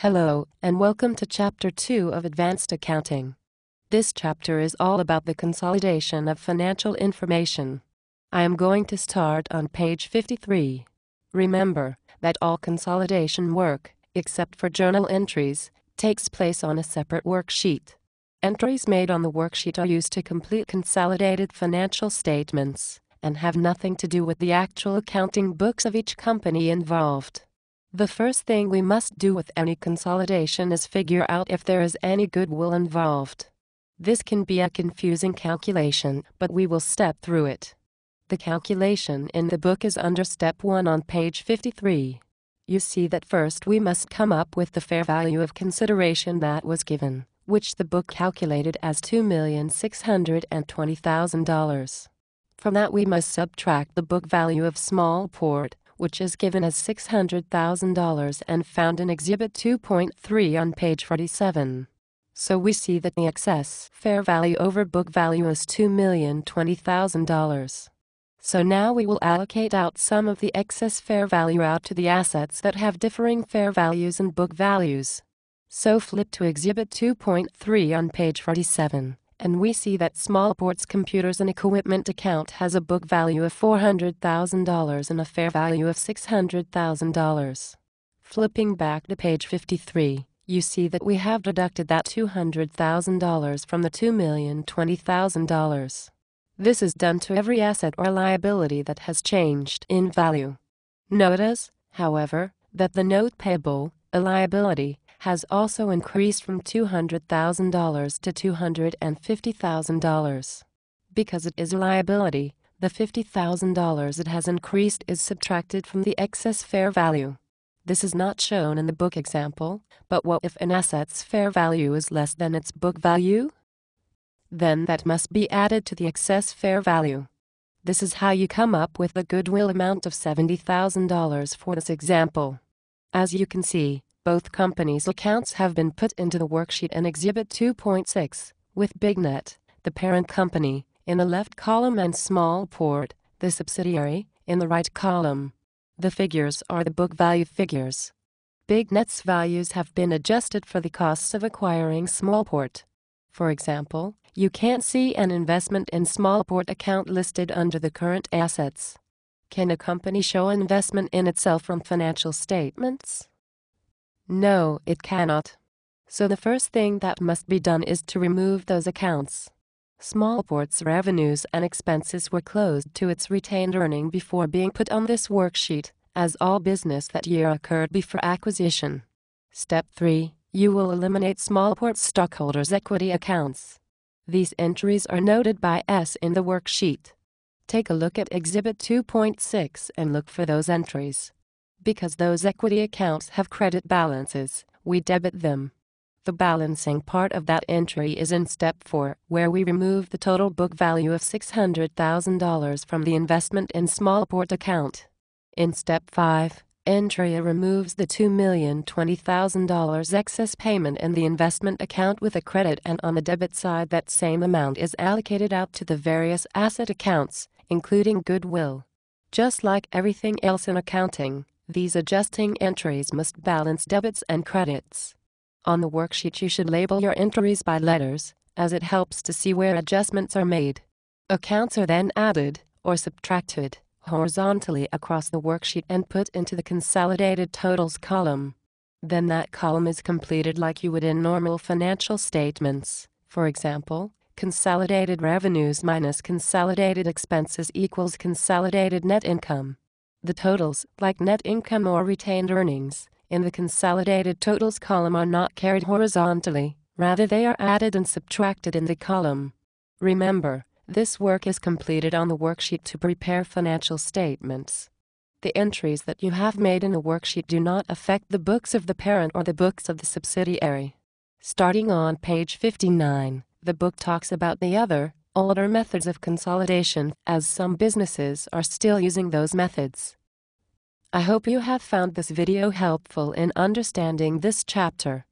Hello, and welcome to Chapter 2 of Advanced Accounting. This chapter is all about the consolidation of financial information. I am going to start on page 53. Remember that all consolidation work, except for journal entries, takes place on a separate worksheet. Entries made on the worksheet are used to complete consolidated financial statements and have nothing to do with the actual accounting books of each company involved. The first thing we must do with any consolidation is figure out if there is any goodwill involved. This can be a confusing calculation, but we will step through it. The calculation in the book is under step 1 on page 53. You see that first we must come up with the fair value of consideration that was given, which the book calculated as $2,620,000. From that we must subtract the book value of small port, which is given as $600,000 and found in Exhibit 2.3 on page 47. So we see that the excess fair value over book value is $2,020,000. So now we will allocate out some of the excess fair value out to the assets that have differing fair values and book values. So flip to Exhibit 2.3 on page 47. And we see that small port's computers and equipment account has a book value of $400,000 and a fair value of $600,000. Flipping back to page 53, you see that we have deducted that $200,000 from the $2,020,000. This is done to every asset or liability that has changed in value. Notice, however, that the note payable, a liability, has also increased from $200,000 to $250,000. Because it is a liability, the $50,000 it has increased is subtracted from the excess fair value. This is not shown in the book example, but what if an asset's fair value is less than its book value? Then that must be added to the excess fair value. This is how you come up with the goodwill amount of $70,000 for this example. As you can see, both companies' accounts have been put into the worksheet in Exhibit 2.6, with BigNet, the parent company, in the left column and Small Port, the subsidiary, in the right column. The figures are the book value figures. BigNet's values have been adjusted for the costs of acquiring Smallport. For example, you can't see an investment in Smallport account listed under the current assets. Can a company show an investment in itself from financial statements? No, it cannot. So the first thing that must be done is to remove those accounts. Smallport's revenues and expenses were closed to its retained earning before being put on this worksheet, as all business that year occurred before acquisition. Step 3. You will eliminate Smallport's stockholders' equity accounts. These entries are noted by S in the worksheet. Take a look at Exhibit 2.6 and look for those entries. Because those equity accounts have credit balances, we debit them. The balancing part of that entry is in Step 4, where we remove the total book value of $600,000 from the investment in Smallport account. In Step 5, entry A removes the $2,020,000 excess payment in the investment account with a credit, and on the debit side that same amount is allocated out to the various asset accounts, including goodwill. Just like everything else in accounting, these adjusting entries must balance debits and credits. On the worksheet you should label your entries by letters, as it helps to see where adjustments are made. Accounts are then added, or subtracted, horizontally across the worksheet and put into the consolidated totals column. Then that column is completed like you would in normal financial statements. For example, consolidated revenues minus consolidated expenses equals consolidated net income. The totals, like net income or retained earnings, in the consolidated totals column are not carried horizontally, rather they are added and subtracted in the column. Remember, this work is completed on the worksheet to prepare financial statements. The entries that you have made in the worksheet do not affect the books of the parent or the books of the subsidiary. Starting on page 59, the book talks about the other, older methods of consolidation, as some businesses are still using those methods. I hope you have found this video helpful in understanding this chapter.